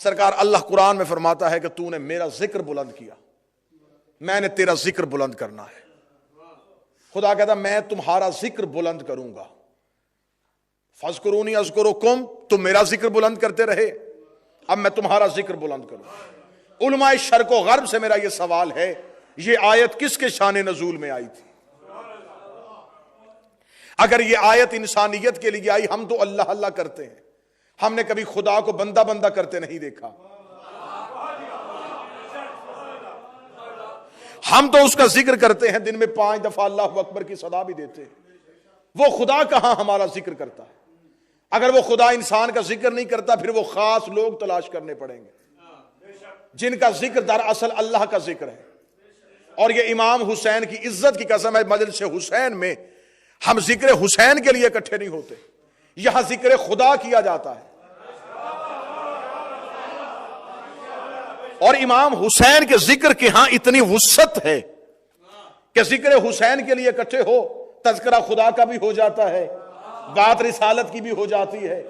सरकार अल्लाह कुरान में फरमाता है कि तूने मेरा जिक्र बुलंद किया, मैंने तेरा जिक्र बुलंद करना है। खुदा कहता मैं तुम्हारा जिक्र बुलंद करूंगा। फज़कुरूनी अज़कुरुकुम, तुम मेरा जिक्र बुलंद करते रहे, अब मैं तुम्हारा जिक्र बुलंद करूंगा। उलमाए शर्क व गर्ब से मेरा यह सवाल है, यह आयत किसके शान नजूल में आई थी? अगर यह आयत इंसानियत के लिए आई, हम तो अल्लाह अल्लाह करते हैं, हमने कभी खुदा को बंदा बंदा करते नहीं देखा। हम तो उसका जिक्र करते हैं, दिन में 5 दफा अल्लाह अकबर की सदा भी देते हैं। वो खुदा कहां हमारा जिक्र करता है? अगर वो खुदा इंसान का जिक्र नहीं करता, फिर वो खास लोग तलाश करने पड़ेंगे जिनका जिक्र दरअसल अल्लाह का जिक्र है। और ये इमाम हुसैन की इज्जत की कसम है, मजलिस हुसैन में हम जिक्र हुसैन के लिए इकट्ठे नहीं होते, यहां जिक्र खुदा किया जाता है। और इमाम हुसैन के जिक्र की यहां इतनी वुस्सत है कि जिक्र हुसैन के लिए इकट्ठे हो, तज़किरा खुदा का भी हो जाता है, बात रिसालत की भी हो जाती है,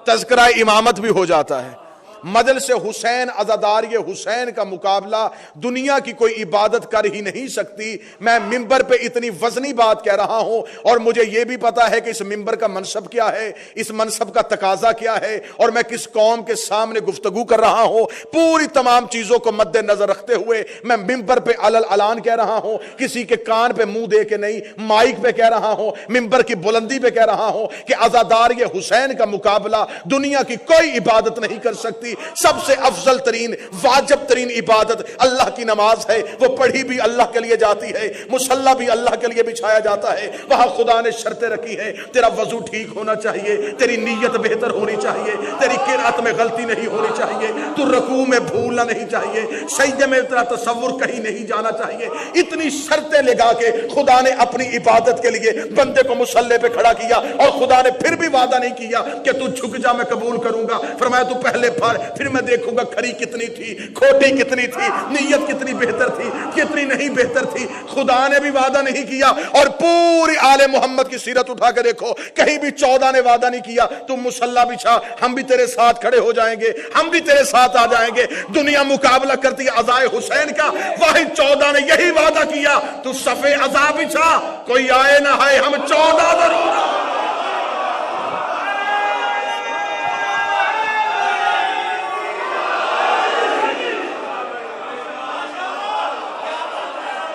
तज़किरा इमामत भी हो जाता है। मजलिस हुसैन, अज़ादार ये हुसैन का मुकाबला दुनिया की कोई इबादत कर ही नहीं सकती। मैं मिंबर पे इतनी वजनी बात कह रहा हूं और मुझे यह भी पता है कि इस मिंबर का मनसब क्या है, इस मनसब का तकाजा क्या है, और मैं किस कौम के सामने गुफ्तगू कर रहा हूं। पूरी तमाम चीजों को मद्देनजर रखते हुए मैं मिंबर पे अलल अलान कह रहा हूं, किसी के कान पे मुंह दे के नहीं, माइक पे कह रहा हूं, मिंबर की बुलंदी पे कह रहा हूं कि अज़ादार ये हुसैन का मुकाबला दुनिया की कोई इबादत नहीं कर सकती। सबसे अफजल तरीन, वाजिब तरीन इबादत अल्लाह की नमाज है। वो पढ़ी भी अल्लाह के लिए जाती है, मुसल्ला भी अल्लाह के लिए बिछाया जाता है। वहां खुदा ने शर्तें रखी है, तेरा वजू ठीक होना चाहिए, तेरी नीयत बेहतर होनी चाहिए, तेरी किरात में गलती नहीं होनी चाहिए, तू रकू में भूलना नहीं चाहिए, सजदे में तेरा तसव्वुर कहीं नहीं जाना चाहिए। इतनी शर्तें लगा के खुदा ने अपनी इबादत के लिए बंदे को मुसल्ले पे खड़ा किया, और खुदा ने फिर भी वादा नहीं किया कि तू झुक जा मैं कबूल करूंगा। फरमाया तू पहले पढ़, फिर मैं देखूंगा खरी कितनी थी, खोटी कितनी थी, नीयत कितनी बेहतर थी, कितनी नहीं बेहतर थी। खुदा ने भी वादा नहीं किया। और पूरी आले मोहम्मद की सीरत उठा के देखो, कहीं भी 14 ने वादा नहीं किया तुम मुसल्ला बिछा, हम भी तेरे साथ खड़े हो जाएंगे, हम भी तेरे साथ आ जाएंगे। दुनिया मुकाबला करती है अज़ाए हुसैन का, वही 14 ने यही वादा किया तू सफे अज़ा बिछा, कोई आए ना आए हम 14 जरूर।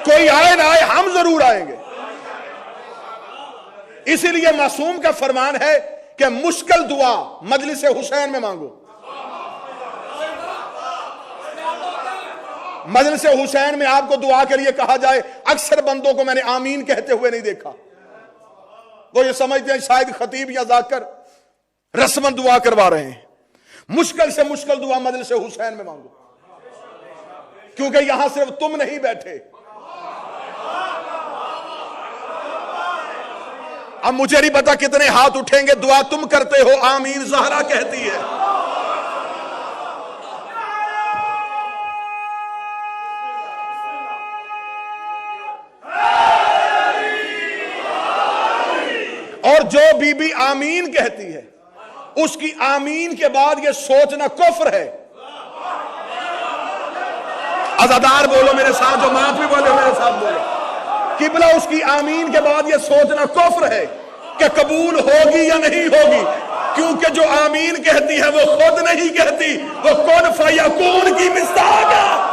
कोई आए ना आए हम जरूर आएंगे। इसीलिए मासूम का फरमान है कि मुश्किल दुआ मजलिस हुसैन में मांगो। मजलिस हुसैन में आपको दुआ के लिए कहा जाए, अक्सर बंदों को मैंने आमीन कहते हुए नहीं देखा। वो ये समझते हैं शायद खतीब या जाकर रस्मन दुआ करवा रहे हैं। मुश्किल से मुश्किल दुआ मजलिस हुसैन में मांगो, क्योंकि यहां सिर्फ तुम नहीं बैठे। अब मुझे नहीं पता कितने हाथ उठेंगे, दुआ तुम करते हो, आमीन ज़हरा कहती है। और जो बीबी आमीन कहती है, उसकी आमीन के बाद ये सोचना कुफ्र है। अज़ादार बोलो मेरे साथ, जो मात भी बोले मेरे साथ बोलो, किबला उसकी आमीन के बाद ये सोचना कुफ्र है कि कबूल होगी या नहीं होगी, क्योंकि जो आमीन कहती है वो खुद नहीं कहती, वो कुन फयकून की मिसाल है।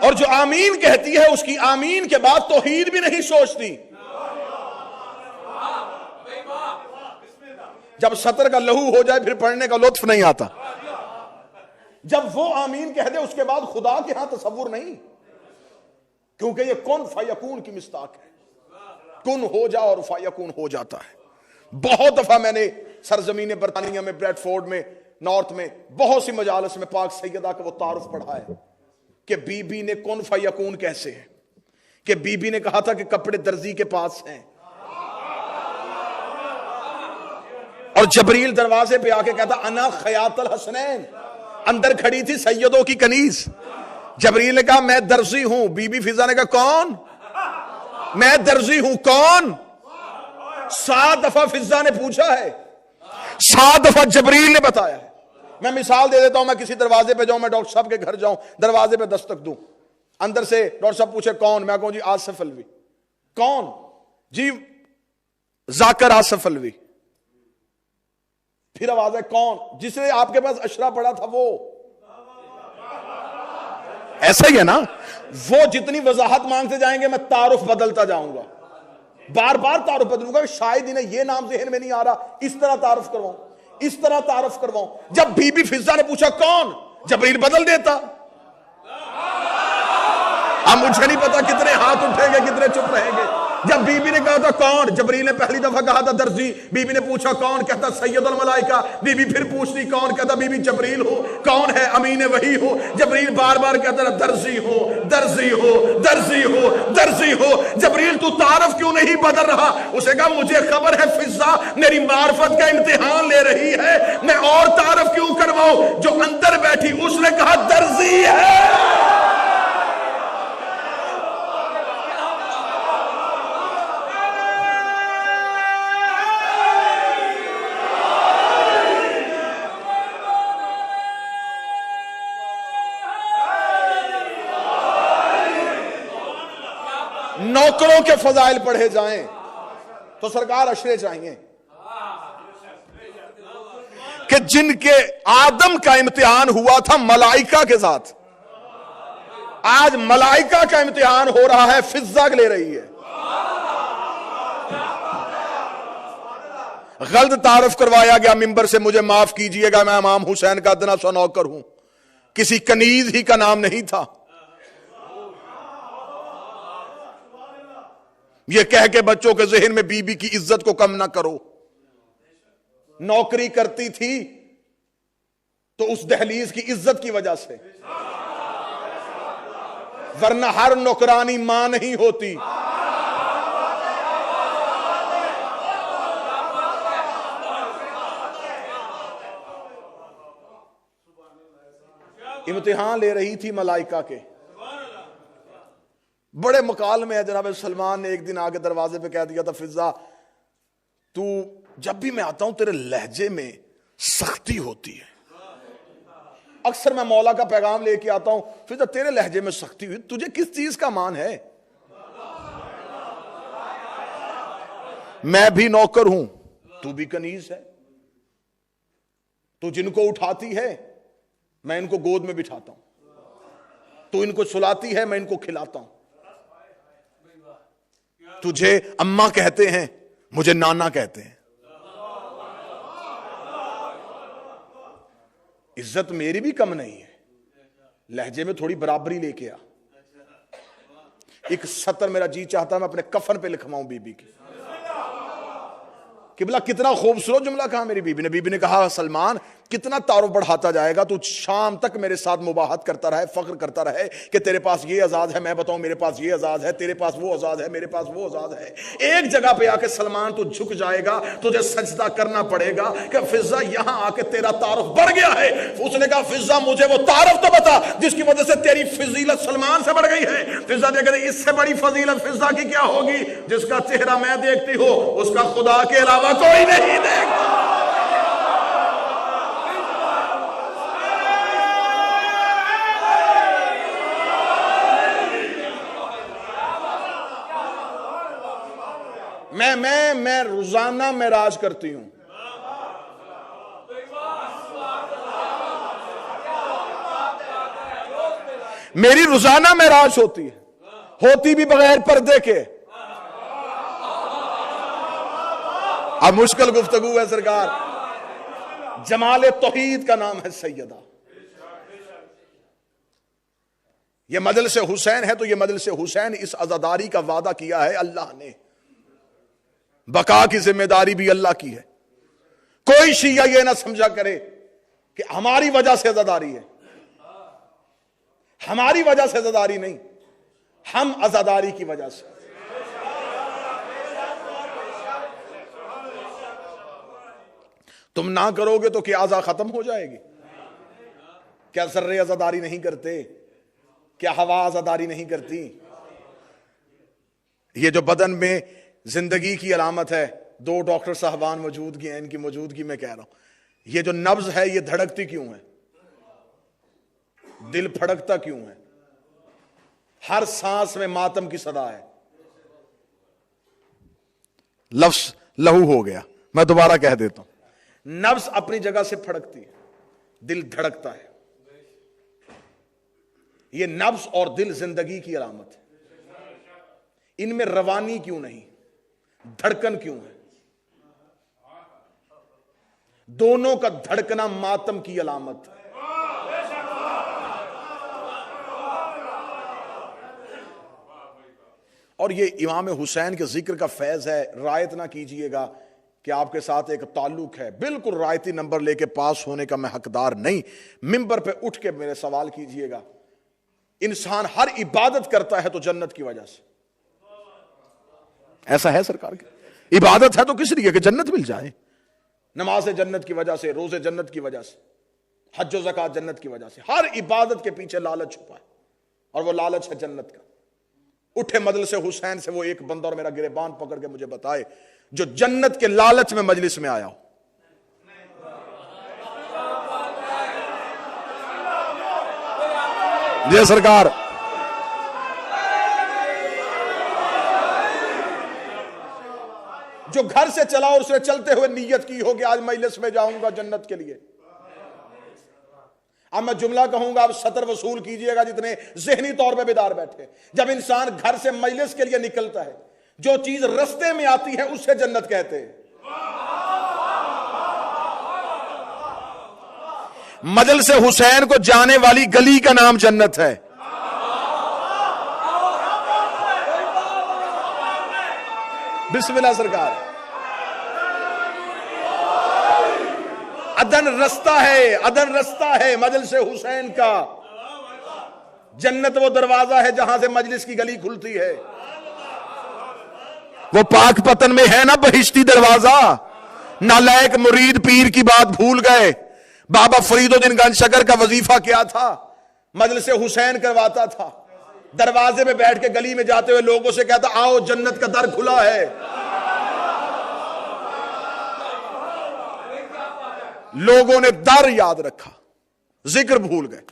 और जो आमीन कहती है उसकी आमीन के बाद तौहीद भी नहीं सोचती। जब सतर का लहू हो जाए फिर पढ़ने का लुत्फ नहीं आता। जब वो आमीन कह दे उसके बाद खुदा के यहां तसव्वुर नहीं, क्योंकि ये कुन फयकून की मिस्ताक है। कुन हो जा और फयकून हो जाता है। बहुत दफा मैंने सरजमीन बरतानिया में, ब्रेडफोर्ड में, नॉर्थ में बहुत सी मजालिस में पाक सैयदा का वो तारुफ पढ़ा है कि बीबी ने कुन फयकून कैसे है। कि बीबी ने कहा था कि कपड़े दर्जी के पास हैं, और जबरील दरवाजे पे आके कहता अना खयातल हसनैन, अंदर खड़ी थी सैयदों की कनीज। जबरील ने कहा मैं दर्जी हूं। बीबी फिजा ने कहा कौन? मैं दर्जी हूं। कौन? 7 दफा फिजा ने पूछा है, 7 दफा जबरील ने बताया है। मैं मिसाल दे देता हूं, मैं किसी दरवाजे पे जाऊं, मैं डॉक्टर साहब के घर जाऊं, दरवाजे पे दस्तक दूं, अंदर से डॉक्टर साहब पूछे कौन, मैं कहूं जी आसिफ अलवी। कौन? जी जाकर आसिफ अलवी। फिर आवाज है कौन? जिसने आपके पास अशरा पड़ा था वो। ऐसा ही है ना, वो जितनी वजाहत मांगते जाएंगे मैं तारुफ बदलता जाऊंगा, बार बार तारुफ बदलूंगा। शायद इन्हें ये नाम जहन में नहीं आ रहा, इस तरह तारुफ करवाऊं, इस तरह तारुफ करवाऊं। जब बीबी फिजा ने पूछा कौन, जबरील बदल देता। अब मुझे नहीं पता कितने हाथ उठेंगे कितने चुप रहेंगे। जब बीबी ने कहा था कौन, जबरील ने पहली दफा कहा था दर्जी। बीबी ने पूछा कौन, कहता सैयदुल मलाइका। बीबी फिर पूछती कौन, कहता बीबी जबरील हो। कौन है? अमीन वही हो। जबरील बार बार कहता रहा दर्जी हो, दर्जी हो, दर्जी हो, दर्जी हो। जबरील तू तारफ क्यों नहीं बदल रहा? उसे कहा मुझे खबर है फिजा मेरी मार्फत का इम्तिहान ले रही है, मैं और तारफ क्यों करवाऊं? जो अंदर बैठी उसने कहा दर्जी है। नौकरों के फजाइल पढ़े जाएं तो सरकार अशरे चाहिए कि जिनके आदम का इम्तिहान हुआ था मलाइका के साथ, आज मलाइका का इम्तिहान हो रहा है, फिजा ले रही है। गलत तारफ करवाया गया मिंबर से, मुझे माफ कीजिएगा, मैं इमाम हुसैन का अदना सा नौकर हूं, किसी कनीज ही का नाम नहीं था। यह कह के बच्चों के जहन में बीबी की इज्जत को कम ना करो। नौकरी करती थी तो उस दहलीज की इज्जत की वजह से, वरना हर नौकरानी मां नहीं होती। इम्तिहान ले रही थी मलाइका के। बड़े मकाल में है, जनाब सलमान ने एक दिन आके दरवाजे पे कह दिया था फिजा तू जब भी मैं आता हूं तेरे लहजे में सख्ती होती है। अक्सर मैं मौला का पैगाम लेके आता हूं, फिजा तेरे लहजे में सख्ती हुई, तुझे किस चीज का मान है? मैं भी नौकर हूं, तू भी कनीज है। तू जिनको उठाती है मैं इनको गोद में बिठाता हूं, तू इनको सुलाती है मैं इनको खिलाता हूं। तुझे अम्मा कहते हैं, मुझे नाना कहते हैं। इज्जत मेरी भी कम नहीं है, लहजे में थोड़ी बराबरी लेके आ। एक सतर मेरा जी चाहता मैं अपने कफन पे लिखवाऊं बीबी की। किबला कितना खूबसूरत जुमला कहा मेरी बीबी ने। बीबी ने कहा सलमान कितना तारुफ बढ़ाता जाएगा, तू शाम तक मेरे साथ मुबाहत करता रहे, फख्र करता रहे कि तेरे पास ये आजाद है, मैं बताऊं मेरे पास ये आजाद है, तेरे पास वो आजाद है, मेरे पास वो आजाद है। एक जगह पे आके सलमान तू झुक जाएगा, तुझे सजदा करना पड़ेगा कि फिजा यहां आके तेरा तारुफ बढ़ गया है। उसने कहा फिजा मुझे वो तारुफ तो बता जिसकी वजह से तेरी फजीलत सलमान से बढ़ गई है। फिजा ने कहा इससे बड़ी फजीलत फिजा की क्या होगी? जिसका चेहरा मैं देखती हूं उसका खुदा के अलावा कोई नहीं देखता। मैं रोजाना मेराज करती हूं। मेरी रोजाना मेराज होती भी बगैर पर्दे के। अब मुश्किल गुफ्तगू है सरकार। जमाले तौहीद का नाम है सैयदा। यह मजलिस हुसैन है तो यह मजलिस हुसैन इस आजादारी का वादा किया है अल्लाह ने। बका की जिम्मेदारी भी अल्लाह की है। कोई शिया यह ना समझा करे कि हमारी वजह से आजादारी है। हमारी वजह से आजादारी नहीं, हम आजादारी की वजह से। तुम ना करोगे तो क्या आजा खत्म हो जाएगी? क्या जर्रे आजादारी नहीं करते? क्या हवा आजादारी नहीं करती? ये जो बदन में जिंदगी की अलामत है, दो डॉक्टर साहबान मौजूदगी हैं, इनकी मौजूदगी में कह रहा हूं, ये जो नब्ज है ये धड़कती क्यों है? दिल फड़कता क्यों है? हर सांस में मातम की सदा है। लफ्ज लहू हो गया, मैं दोबारा कह देता हूं। नब्ज अपनी जगह से फड़कती है, दिल धड़कता है। ये नब्ज और दिल जिंदगी की अलामत है। इनमें रवानी क्यों नहीं, धड़कन क्यों है? दोनों का धड़कना मातम की अलामत है। और ये इमाम हुसैन के जिक्र का फैज है। रायत ना कीजिएगा कि आपके साथ एक ताल्लुक है, बिल्कुल रायती नंबर लेके पास होने का मैं हकदार नहीं। मिंबर पे उठ के मेरे सवाल कीजिएगा। इंसान हर इबादत करता है तो जन्नत की वजह से। ऐसा है सरकार की इबादत है तो किस लिए कि जन्नत मिल जाए। नमाज जन्नत की वजह से, रोजे जन्नत की वजह से, हज व ज़कात जन्नत की वजह से। हर इबादत के पीछे लालच छुपा है और वो लालच है जन्नत का। उठे मजलिस हुसैन से वो एक बंदा और मेरा गिरेबान पकड़ के मुझे बताए जो जन्नत के लालच में मजलिस में आया हो। जय सरकार। जो घर से चला और उसने चलते हुए नीयत की हो कि आज मजलिस में जाऊंगा जन्नत के लिए। अब मैं जुमला कहूंगा, आप सतर वसूल कीजिएगा जितने ज़हनी तौर पे बेदार बैठे। जब इंसान घर से मजलिस के लिए निकलता है, जो चीज रास्ते में आती है उससे जन्नत कहते हैं। मजलिस हुसैन को जाने वाली गली का नाम जन्नत है। बिस्मिल्लाह सरकार। अदन रास्ता है, अदन रास्ता है मजलिस हुसैन का। जन्नत वो दरवाजा है जहां से मजलिस की गली खुलती है। वो पाक पतन में है ना बहिश्ती दरवाजा। नालायक मुरीद पीर की बात भूल गए। बाबा फरीदुद्दीन गंजशकर का वजीफा क्या था? मजलिस हुसैन करवाता था। दरवाजे पे बैठ के गली में जाते हुए लोगों से कहता, आओ जन्नत का दर खुला है। लोगों ने दर याद रखा, जिक्र भूल गए।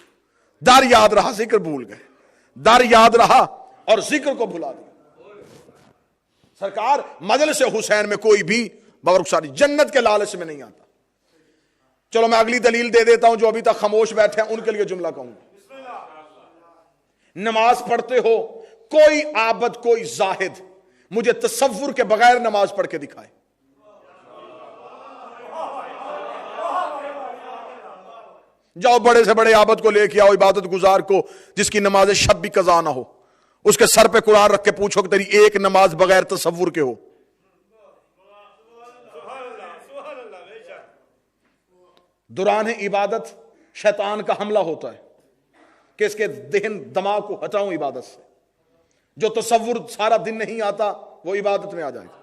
दर याद रहा, जिक्र भूल गए। दर याद रहा और जिक्र को भुला दिया। सरकार मजलिस हुसैन में कोई भी बगैर जन्नत के लालच में नहीं आता। चलो मैं अगली दलील दे देता हूं, जो अभी तक खामोश बैठे हैं उनके लिए जुमला कहूंगा। नमाज पढ़ते हो, कोई आबद कोई जाहिद मुझे तसव्वुर के बगैर नमाज पढ़ के दिखाए। जाओ बड़े से बड़े आबद को लेके आओ, इबादत गुजार को जिसकी नमाज शब भी कज़ा ना हो, उसके सर पे कुरान रख के पूछो कि तेरी एक नमाज बगैर तसव्वुर के हो। दौरान इबादत शैतान का हमला होता है कि इसके देहन दिमाग को हटाऊं इबादत से। जो तसव्वुर सारा दिन नहीं आता वो इबादत में आ जाएगा।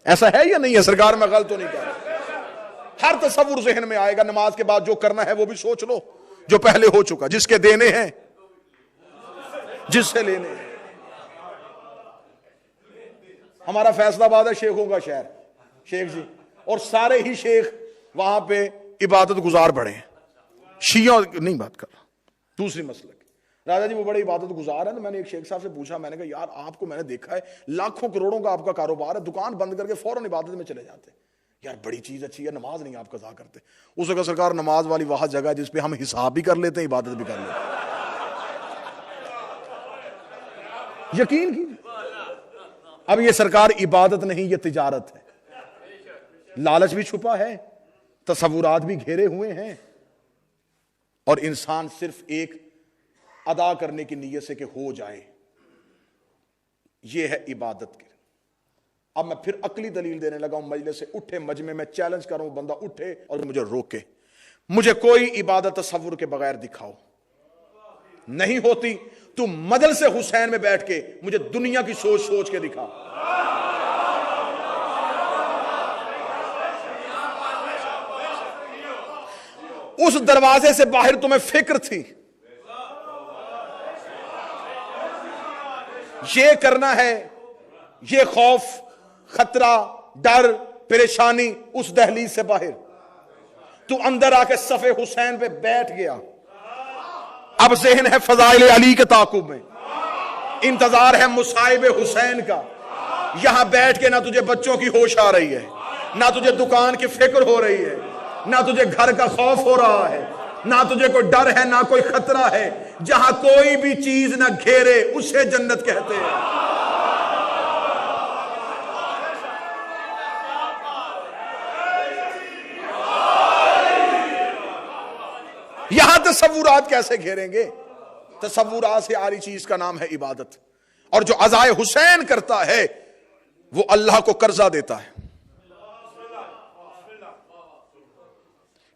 ऐसा है या नहीं है सरकार? मैं गलत तो नहीं कह रहा। हर तसव्वुर ज़हन में आएगा। नमाज के बाद जो करना है वो भी सोच लो, जो पहले हो चुका, जिसके देने हैं, जिससे लेने हैं। हमारा फैसलाबाद है शेखों का शहर, शेख जी, और सारे ही शेख वहां पे इबादत गुजार बड़े हैं। शिया नहीं बात कर रहा, दूसरी मसले राजा जी वो बड़े इबादत गुजार है। तो मैंने एक शेख साहब से पूछा, मैंने कहा यार आपको मैंने देखा है लाखों करोड़ों का आपका कारोबार है, दुकान बंद करके फौरन इबादत में चले जाते हैं। यार बड़ी चीज अच्छी है, नमाज नहीं आप कज़ा करते। उस वक्त सरकार नमाज वाली वह जगह है जिसपे हम हिसाब भी कर लेते हैं, इबादत भी कर लेते हैं। यकीन कीजिए। अब ये सरकार इबादत नहीं, ये तिजारत है। लालच भी छुपा है, तसव्वुरात भी घेरे हुए हैं, और इंसान सिर्फ एक अदा करने की नीयत से कि हो जाए, यह है इबादत की। अब मैं फिर अकली दलील देने लगा हूं। मजलिस से उठे, मजमे में चैलेंज कर रहा हूं, बंदा उठे और मुझे रोके, मुझे कोई इबादत तसव्वुर के बगैर दिखाओ। नहीं होती तू मजलिस हुसैन में बैठ के मुझे दुनिया की सोच सोच के दिखा। उस दरवाजे से बाहर तुम्हें फिक्र थी, ये करना है, ये खौफ, खतरा, डर, परेशानी, उस दहलीज से बाहर तू अंदर आके सफे हुसैन पे बैठ गया। अब ज़हन है फजाइल अली के ताकुब में, इंतजार है मुसाइब हुसैन का। यहां बैठ के ना तुझे बच्चों की होश आ रही है, ना तुझे दुकान की फिक्र हो रही है, ना तुझे घर का खौफ हो रहा है, ना तुझे कोई डर है, ना कोई खतरा है। जहां कोई भी चीज ना घेरे उसे जन्नत कहते हैं। यहां तसव्वुरात कैसे घेरेंगे? तसव्वुरात से आ रही चीज का नाम है इबादत। और जो अज़ाए हुसैन करता है वो अल्लाह को कर्जा देता है।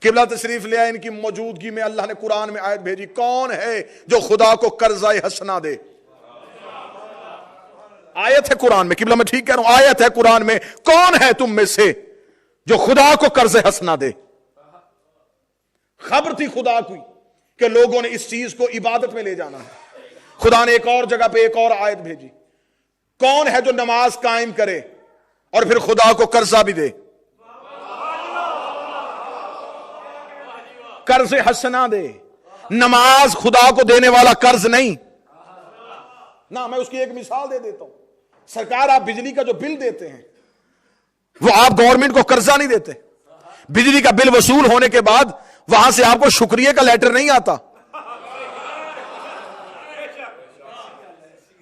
किबला तशरीफ ले आए, इनकी मौजूदगी में अल्लाह ने कुरान में आयत भेजी, कौन है जो खुदा को कर्जा हसना दे? आयत है कुरान में, किबला मैं ठीक कह रहा हूं, आयत है कुरान में, कौन है तुम में से जो खुदा को कर्ज हसना दे? खबर थी खुदा की कि लोगों ने इस चीज को इबादत में ले जाना है। खुदा ने एक और जगह पे एक और आयत भेजी, कौन है जो नमाज कायम करे और फिर खुदा को कर्जा भी दे? कर्ज हसना दे। नमाज खुदा को देने वाला कर्ज नहीं ना। मैं उसकी एक मिसाल दे देता हूं। सरकार, आप बिजली का जो बिल देते हैं वो आप गवर्नमेंट को कर्जा नहीं देते। बिजली का बिल वसूल होने के बाद वहां से आपको शुक्रिया का लेटर नहीं आता,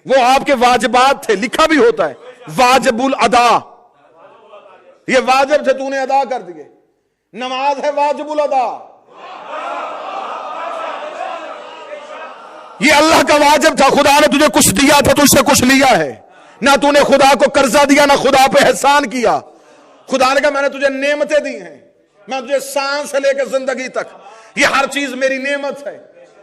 वो आपके वाजिबात थे, लिखा भी होता है वाजिबुल अदा। ये वाजिब थे, तूने अदा कर दिए। नमाज है वाजिबुल अदा, ये अल्लाह का वाजिब था। खुदा ने तुझे कुछ दिया था, तुझसे कुछ लिया है। ना तूने खुदा को कर्जा दिया, ना खुदा पे एहसान किया। खुदा ने कहा मैंने तुझे नेमतें दी हैं, मैं तुझे सांस से लेकर जिंदगी तक, ये हर चीज मेरी नेमत है।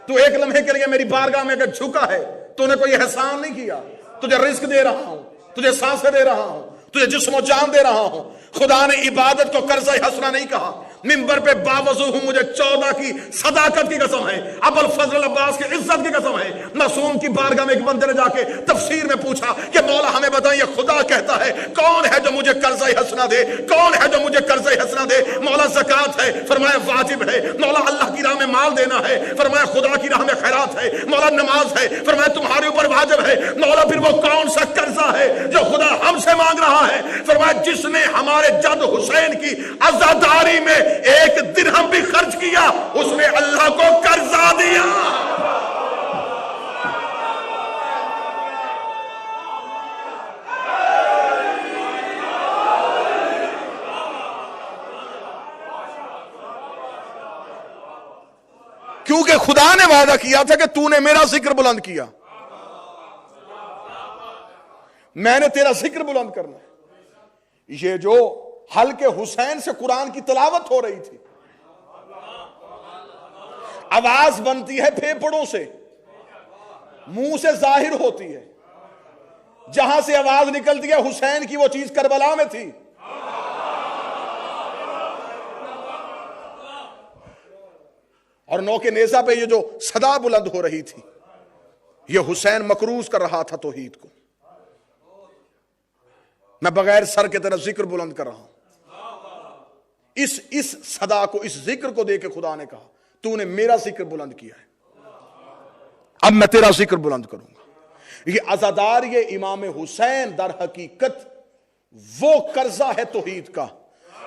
तू एक लम्हे के लिए मेरी बारगाह में अगर झुका है, तूने कोई एहसान नहीं किया। तुझे रिस्क दे रहा हूं, तुझे सांसें दे रहा हूं, तुझे जिस्म जान दे रहा हूं। खुदा ने इबादत को कर्जा हसना नहीं कहा। मिंबर पे बावजू हूं, मुझे 14 की सदाकत की कसम है, अबुल फजल अब्बास की इज्जत की कसम है। मासूम की बारगाह में एक बंदे ने जाके तफसीर में पूछा कि मौला हमें बताइए, खुदा कहता है कौन है जो मुझे कर्जा हसना दे? कौन है जो मुझे कर्जा हसना दे? मौला ज़कात है, फरमाया वाजिब है। मौला अल्लाह की राह में माल देना है, फरमाया खुदा की राह में खैरात है। मौला नमाज है, फरमाया तुम्हारे ऊपर वाजिब है। मौला फिर वो कौन सा कर्जा है जो खुदा हमसे मांग रहा है? फरमाया जिसने हमारे जद हुसैन की आजादारी में एक दिरहम भी खर्च किया, उसने अल्लाह को कर्जा दिया। क्योंकि खुदा ने वादा किया था कि तूने मेरा जिक्र बुलंद किया, मैंने तेरा जिक्र बुलंद करना है। ये जो हल्के हुसैन से कुरान की तिलावत हो रही थी, आवाज बनती है फेफड़ों से, मुंह से जाहिर होती है। जहां से आवाज निकलती है हुसैन की, वो चीज करबला में थी। और नौ के नेज़ा पे ये जो सदा बुलंद हो रही थी, ये हुसैन मकरूज कर रहा था तौहीद को। मैं बगैर सर के तरफ जिक्र बुलंद कर रहा हूं। इस सदा को, इस जिक्र को देके खुदा ने कहा तूने मेरा जिक्र बुलंद किया है, अब मैं तेरा जिक्र बुलंद करूंगा। ये अज़ादार, ये इमाम हुसैन दर हकीकत वो कर्जा है तौहीद का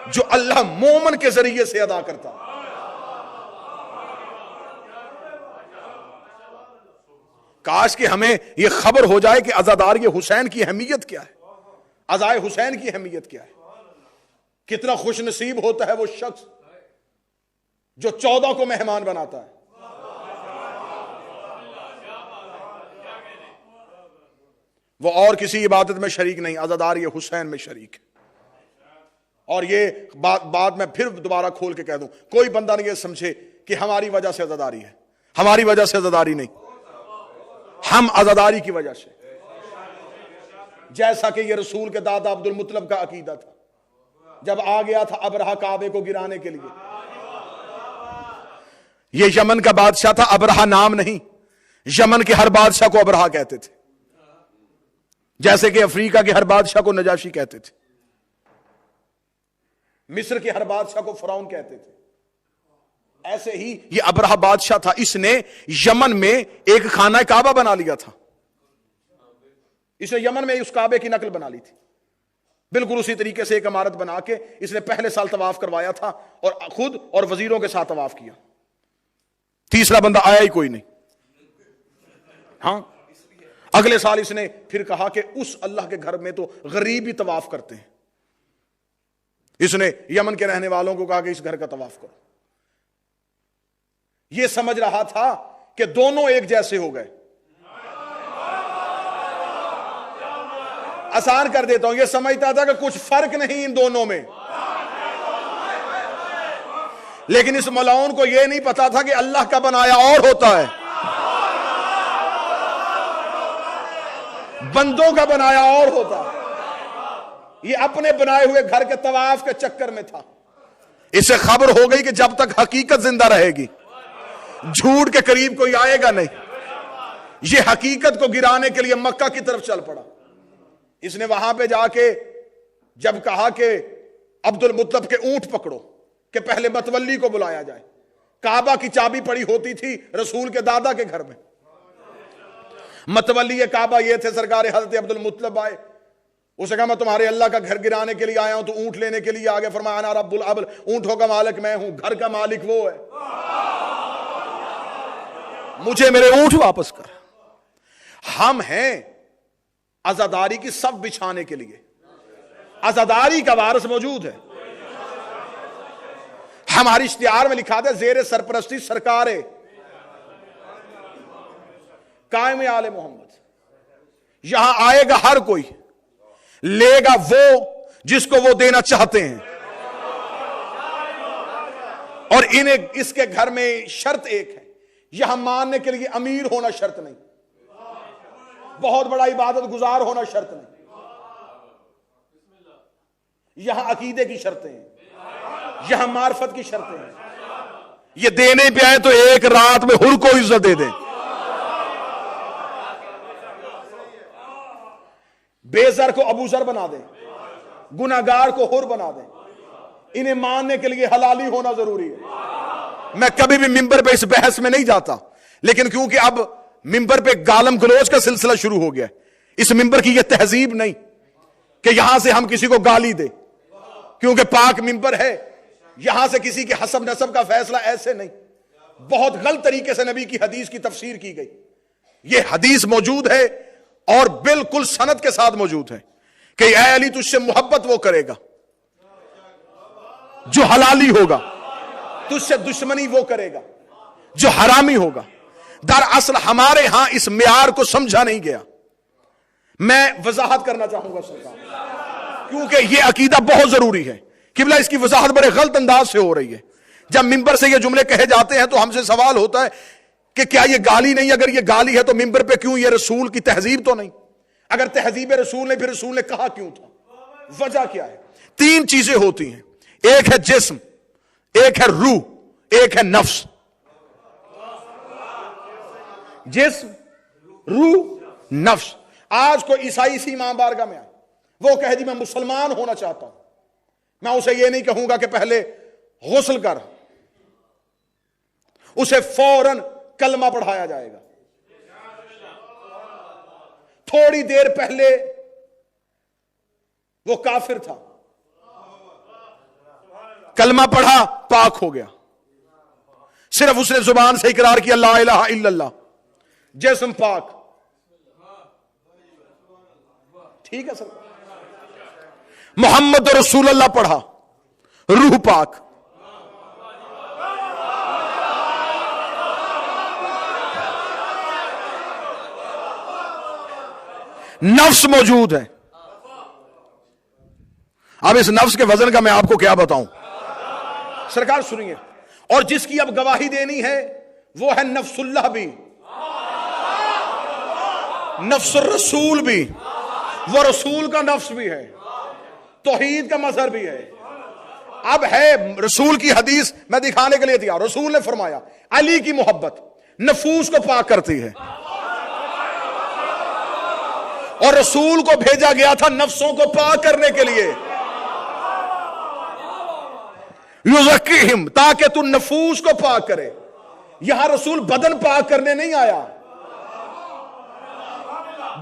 जो अल्लाह मोमन के जरिए से अदा करता। काश कि हमें यह खबर हो जाए कि अज़ादार ये हुसैन की अहमियत क्या है, अज़ाए हुसैन की अहमियत क्या है। कितना खुश नसीब होता है वो शख्स जो 14 को मेहमान बनाता है। वो और किसी इबादत में शरीक नहीं, अज़ादार ये हुसैन में शरीक है। और ये बात मैं फिर दोबारा खोल के कह दूं, कोई बंदा नहीं ये समझे कि हमारी वजह से अज़ादारी है। हमारी वजह से अज़ादारी नहीं। हम अज़ादारी की वजह से, जैसा कि ये रसूल के दादा अब्दुल मुत्तलब का अकीदा था जब आ गया था अबरहा काबे को गिराने के लिए। ये यमन का बादशाह था, अबरहा नाम नहीं, यमन के हर बादशाह को अबरहा कहते थे, जैसे कि अफ्रीका के हर बादशाह को नजाशी कहते थे, मिस्र के हर बादशाह को फरौन कहते थे। ऐसे ही ये अबरहा बादशाह था, इसने यमन में एक खाना काबा बना लिया था। इसने यमन में उस काबे की नकल बना ली थी, बिल्कुल उसी तरीके से एक इमारत बना के इसने पहले साल तवाफ करवाया था और खुद और वजीरों के साथ तवाफ किया। तीसरा बंदा आया ही कोई नहीं। हाँ, अगले साल इसने फिर कहा कि उस अल्लाह के घर में तो गरीब ही तवाफ करते हैं। इसने यमन के रहने वालों को कहा कि इस घर का तवाफ करो। यह समझ रहा था कि दोनों एक जैसे हो गए। आसान कर देता हूं, यह समझता था कि कुछ फर्क नहीं इन दोनों में, लेकिन इस मलाउन को यह नहीं पता था कि अल्लाह का बनाया और होता है, बंदों का बनाया और होता है। यह अपने बनाए हुए घर के तवाफ के चक्कर में था। इसे खबर हो गई कि जब तक हकीकत जिंदा रहेगी झूठ के करीब कोई आएगा नहीं। यह हकीकत को गिराने के लिए मक्का की तरफ चल पड़ा। इसने वहां पे जाके जब कहा कि अब्दुल मुत्तलब के ऊंट पकड़ो कि पहले मतवल्ली को बुलाया जाए, काबा की चाबी पड़ी होती थी रसूल के दादा के घर में। मतवल्ली काबा ये थे सरकार हजरत अब्दुल मुत्तलब आए, उसे कहा मैं तुम्हारे अल्लाह का घर गिराने के लिए आया हूं, तो ऊंट लेने के लिए आ गया। फरमाया अना रब्बुल अबल, ऊंटों का मालिक मैं हूं, घर का मालिक वो है, मुझे मेरे ऊंट वापस कर। हम हैं आजादारी की सब बिछाने के लिए, आजादारी का वारिस मौजूद है। हमारी इश्तिहार में लिखा था जेर सरपरस्ती सरकार कायम आले मोहम्मद, यहां आएगा हर कोई, लेगा वो जिसको वो देना चाहते हैं। और इन्हें इसके घर में शर्त एक है, यहां मानने के लिए अमीर होना शर्त नहीं, बहुत बड़ा इबादत गुजार होना शर्त नहीं, यहां अकीदे की शर्तें हैं, यहां मार्फत की शर्तें हैं। ये देने पे आए तो एक रात में हुर को इज्जत दे दें, बेजर को अबूजर बना दें, गुनाहगार को हुर बना दें। इन्हें मानने के लिए हलाली होना जरूरी है। मैं कभी भी मिंबर पे इस बहस में नहीं जाता, लेकिन क्योंकि अब मिंबर पे गालम गलोच का सिलसिला शुरू हो गया, इस मिंबर की यह तहजीब नहीं कि यहां से हम किसी को गाली दे, क्योंकि पाक मिंबर है, यहां से किसी के हसब नसब का फैसला ऐसे नहीं। बहुत गलत तरीके से नबी की हदीस की तफसीर की गई। यह हदीस मौजूद है और बिल्कुल सनद के साथ मौजूद है कि ऐ अली तुझसे मोहब्बत वो करेगा जो हलाली होगा, तुझसे दुश्मनी वो करेगा जो हरामी होगा। दरअसल हमारे यहां इस मियार को समझा नहीं गया। मैं वजाहत करना चाहूंगा सरकार, क्योंकि यह अकीदा बहुत जरूरी है। किबला इसकी वजाहत बड़े गलत अंदाज से हो रही है। जब मिंबर से ये जुमले कहे जाते हैं तो हमसे सवाल होता है कि क्या ये गाली नहीं? अगर ये गाली है तो मिंबर पे क्यों? ये रसूल की तहजीब तो नहीं। अगर तहजीब रसूल नहीं, फिर रसूल ने कहा क्यों था? वजह क्या है? तीन चीजें होती हैं, एक है जिस्म, एक है रूह, एक है नफ्स। जिस्म, रूह, नफ्स। आज कोई ईसाई सी इमाम बारगाह में आए, वो कहे जी मैं मुसलमान होना चाहता हूं, मैं उसे ये नहीं कहूंगा कि पहले गुस्ल कर, उसे फौरन कलमा पढ़ाया जाएगा। थोड़ी देर पहले वो काफिर था, कलमा पढ़ा, पाक हो गया। सिर्फ उसने जुबान से इकरार किया ला इलाहा इल्लल्लाह, जिस्म पाक। ठीक है सर, मोहम्मद रसूलुल्लाह पढ़ा, रूह पाक। नफ्स मौजूद है। अब इस नफ्स के वजन का मैं आपको क्या बताऊं सरकार, सुनिए। और जिसकी अब गवाही देनी है वो है नफ्सुल्लाह भी। नफ्स रसूल भी, वो रसूल का नफ्स भी है, तौहीद का मजहर भी है। अब है रसूल की हदीस मैं दिखाने के लिए दिया, रसूल ने फरमाया अली की मोहब्बत नफूस को पाक करती है, और रसूल को भेजा गया था नफ्सों को पाक करने के लिए, युज़क्कीहिम, ताकि तू नफूस को पाक करे। यहां रसूल बदन पाक करने नहीं आया,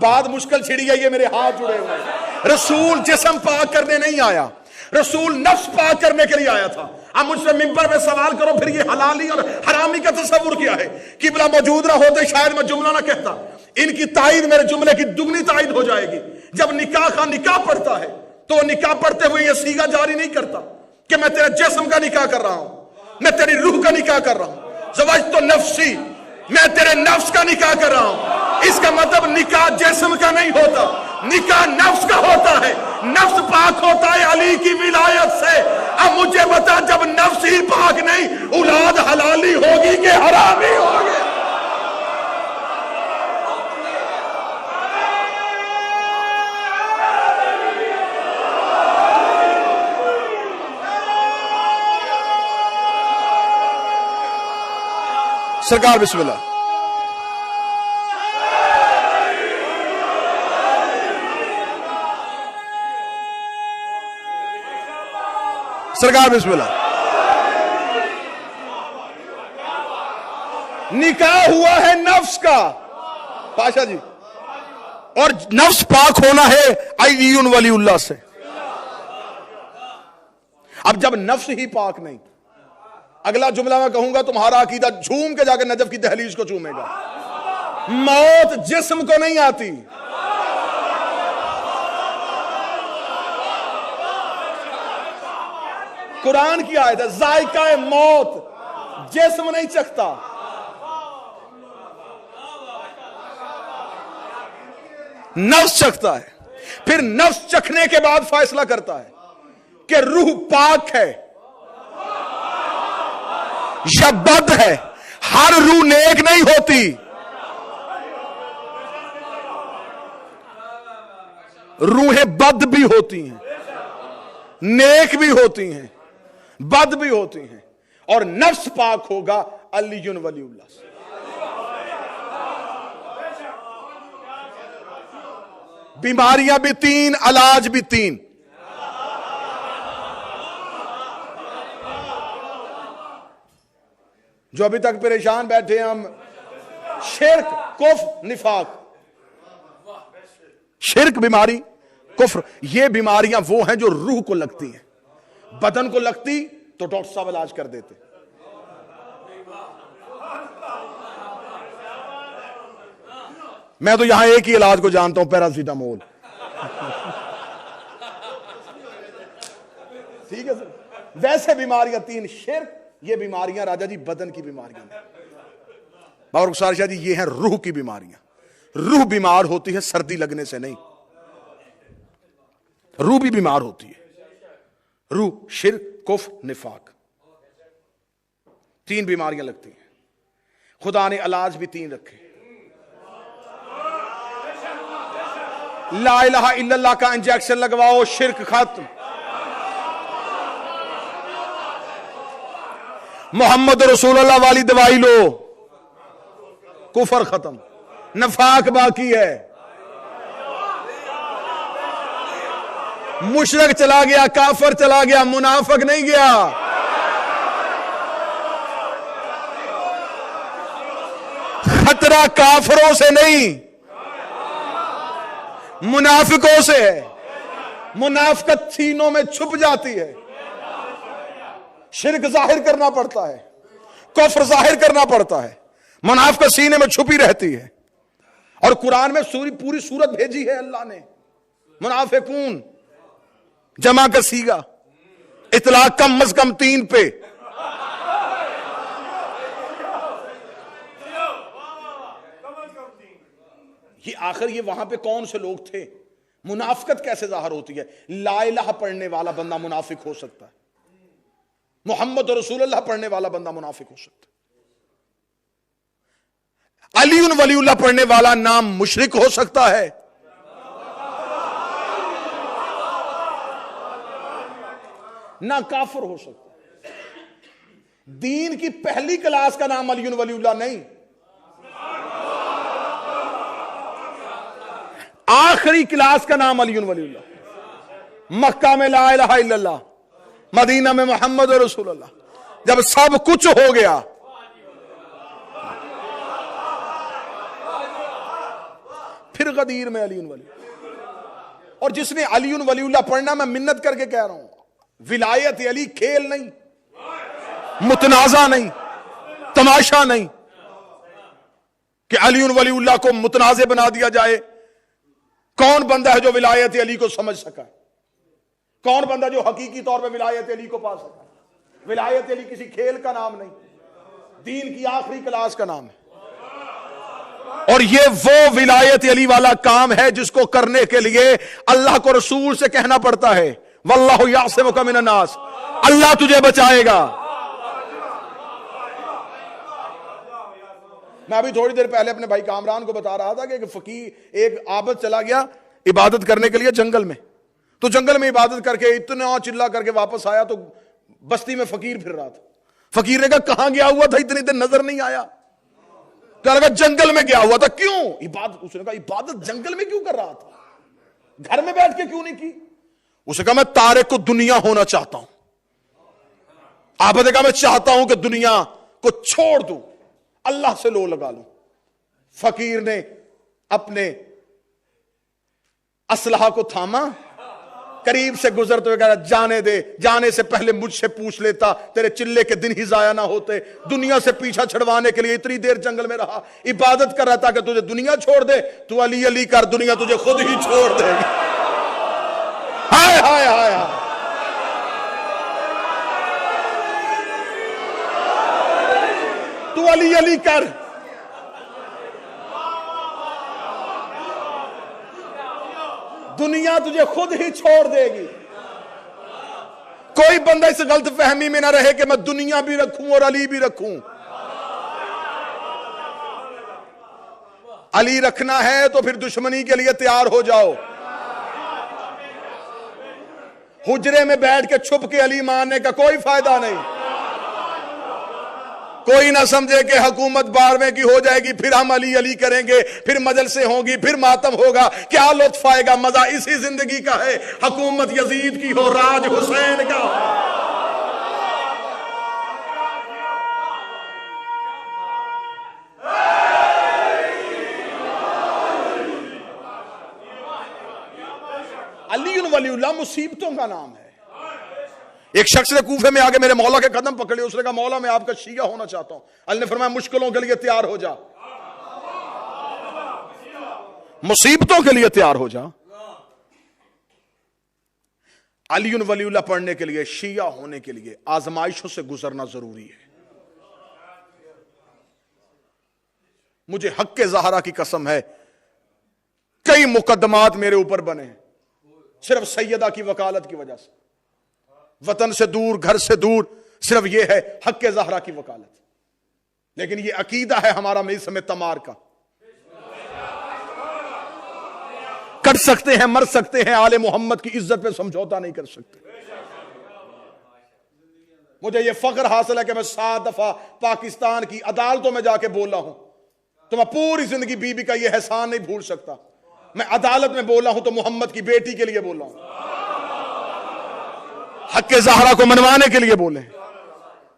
बात मुश्किल छिड़ी है, ये मेरे हाथ जुड़े हुए। रसूल जिस्म पाक करने नहीं आया, रसूल नफ्स पाक करने के लिए आया था। अब मुझसे मिंबर में सवाल करो फिर ये हलाली और हरामी का तस्वुर क्या है? किबला मौजूद ना होते शायद मैं जुमला ना कहता। इनकी ताईद मेरे जुमले की दुगनी ताईद हो जाएगी। जब निकाह का निकाह पढ़ता है तो निकाह पढ़ते हुए यह सीगा जारी नहीं करता कि मैं तेरे जिस्म का निकाह कर रहा हूं, मैं तेरी रूह का निकाह कर रहा हूं। ज़वाज तो नफ्सी, मैं तेरे नफ्स का निकाह कर रहा हूं। इसका मतलब निकाह जिस्म का नहीं होता, निकाह नफ्स का होता है। नफ्स पाक होता है अली की विलायत से। अब मुझे बता, जब नफ्स ही पाक नहीं, औलाद हलाली होगी कि हरामी होगी? सरकार बिस्मिल्लाह। सरकार बिस्मिल्लाह। निकाह हुआ है नफ्स का पाशा जी, और नफ्स पाक होना है अलीयुन वलीउल्लाह से। अब जब नफ्स ही पाक नहीं, अगला जुमला मैं कहूंगा तुम्हारा अकीदा झूम के जाकर नजफ की दहलीज को चूमेगा। मौत जिस्म को नहीं आती, कुरान की आयत है, जायका मौत जिस्म नहीं चखता, नफ्स चखता है। फिर नफ्स चखने के बाद फैसला करता है कि रूह पाक है या बद है। हर रूह नेक नहीं होती, रूहें बद भी होती हैं, नेक भी होती हैं, बद भी होती हैं, और नफ्स पाक होगा अलीयुन वलीउल्लाह से। बीमारियां भी तीन, इलाज भी तीन। जो अभी तक परेशान बैठे हम, शिर्क, कुफ्र, निफाक, शिर्क बीमारी, कुफ्र, ये बीमारियां वो हैं जो रूह को लगती हैं। बदन को लगती तो डॉक्टर साहब इलाज कर देते। मैं तो यहां एक ही इलाज को जानता हूं, पैरासीटामोल। ठीक है सर। वैसे बीमारियां तीन, शिर्क, ये बीमारियां राजा जी बदन की बीमारियां हैं। बाबर रुखसार शाह जी, ये हैं रूह की बीमारियां। रूह बीमार होती है सर्दी लगने से नहीं, रूह भी बीमार होती है। रूह, शिर्क, कुफ्र, निफाक, तीन बीमारियां लगती हैं। खुदा ने इलाज भी तीन रखे। ला इलाहा इल्लल्लाह का इंजेक्शन लगवाओ, शिर्क खत्म। मोहम्मद रसूलुल्लाह वाली दवाई लो, कुफर खत्म। नफाक बाकी है। मुशरक चला गया, काफर चला गया, मुनाफिक नहीं गया। खतरा काफरों से नहीं, मुनाफिकों से है। मुनाफिकत सीनों में छुप जाती है। शिर्क जाहिर करना पड़ता है, कुफ्र जाहिर करना पड़ता है, मुनाफिकत सीने में छुपी रहती है। और कुरान में पूरी सूरत भेजी है अल्लाह ने। मुनाफिकून जमा का सीगा, इतलाक कम अज कम 3 पे। ये आखिर ये वहां पे कौन से लोग थे? मुनाफिकत कैसे जाहिर होती है? ला इलाहा पढ़ने वाला बंदा मुनाफिक हो सकता है, मोहम्मद रसूलुल्लाह पढ़ने वाला बंदा मुनाफिक हो सकता है। अलीउन वलीउल्लाह पढ़ने वाला नाम मुशरिक हो सकता है? ना काफिर हो सकता है। दीन की पहली क्लास का नाम अलीउन वलीउल्लाह नहीं, आखिरी क्लास का नाम अलीउन वलीउल्लाह। मक्का में ला इलाहा इल्लल्लाह, मदीना में मोहम्मद रसूलुल्लाह, जब सब कुछ हो गया, फिर गदीर में अलीउन वली। और जिसने अलीउन वलीउल्लाह पढ़ना, मैं मिन्नत करके कह रहा हूं, विलायत अली खेल नहीं, मुतनाजा नहीं, तमाशा नहीं कि अलीउन वलीउल्लाह को मुतनाजे बना दिया जाए। कौन बंदा है जो विलायत अली को समझ सका? कौन बंदा जो हकीकी तौर पे विलायत अली को पा सका? विलायत अली किसी खेल का नाम नहीं, दीन की आखिरी क्लास का नाम है। और ये वो विलायत अली वाला काम है जिसको करने के लिए अल्लाह को रसूल से कहना पड़ता है, वल्लाहु यासिमुका मिनन नास, अल्लाह तुझे बचाएगा। मैं अभी थोड़ी देर पहले अपने भाई कामरान को बता रहा था कि एक फकीर, एक आबद चला गया इबादत करने के लिए जंगल में, तो जंगल में इबादत करके इतना चिल्ला करके वापस आया तो बस्ती में फकीर फिर रहा था। फकीर ने कहा कहां गया हुआ था, इतनी देर नजर नहीं आया। क्या लगा? जंगल में गया हुआ था। क्यों? इबादत। उसने कहा इबादत जंगल में क्यों कर रहा था, घर में बैठ के क्यों नहीं की? उसने कहा मैं तारे को दुनिया होना चाहता हूं। आबद ने कहा मैं चाहता हूं कि दुनिया को छोड़ दूं, अल्लाह से लो लगा लूं। फकीर ने अपने असलहा को थामा, करीब से गुजरते हुए कहा जाने दे, जाने से पहले मुझसे पूछ लेता, तेरे चिल्ले के दिन ही जाया ना होते। दुनिया से पीछा छड़वाने के लिए इतनी देर जंगल में रहा, इबादत कर रहा था कि तुझे दुनिया छोड़ दे। तू अली अली कर, दुनिया तुझे खुद ही छोड़ देगी। हाय हाय हाय हाय। तू अली अली कर, दुनिया तुझे खुद ही छोड़ देगी। कोई बंदा इस गलत फहमी में ना रहे कि मैं दुनिया भी रखूं और अली भी रखूं। अली रखना है तो फिर दुश्मनी के लिए तैयार हो जाओ। हुजरे में बैठ के छुप के अली मानने का कोई फायदा नहीं। कोई ना समझे कि हुकूमत 12वें की हो जाएगी, फिर हम अली अली करेंगे, फिर मजलिसें होंगी, फिर मातम होगा, क्या लुत्फ आएगा। मजा इसी जिंदगी का है, हुकूमत यजीद की हो, राज हुसैन का हो। अली वलीउल्लाह मुसीबतों का नाम है। एक शख्स ने कूफे में आके मेरे मौला के कदम पकड़े, उसने कहा मौला मैं आपका शिया होना चाहता हूं। अल्लाह ने फरमाया मुश्किलों के लिए तैयार हो जा, मुसीबतों के लिए तैयार हो जा। अली वलीउल्लाह पढ़ने के लिए, शिया होने के लिए आजमाइशों से गुजरना जरूरी है। मुझे हक के ज़हरा की कसम है, कई मुकदमात मेरे ऊपर बने हैं सिर्फ सैयदा की वकालत की वजह से। वतन से दूर, घर से दूर, सिर्फ यह है हक के ज़हरा की वकालत। लेकिन यह अकीदा है हमारा में इस समय तमार का। कर सकते हैं, मर सकते हैं, आले मोहम्मद की इज्जत पे समझौता नहीं कर सकते। मुझे यह फख्र हासिल है कि मैं 7 दफा पाकिस्तान की अदालतों में जाके बोला हूं, तो मैं पूरी जिंदगी बीबी का यह एहसान नहीं भूल सकता। मैं अदालत में बोला हूं तो मोहम्मद की बेटी के लिए बोला हूं, हक के ज़हरा को मनवाने के लिए बोले।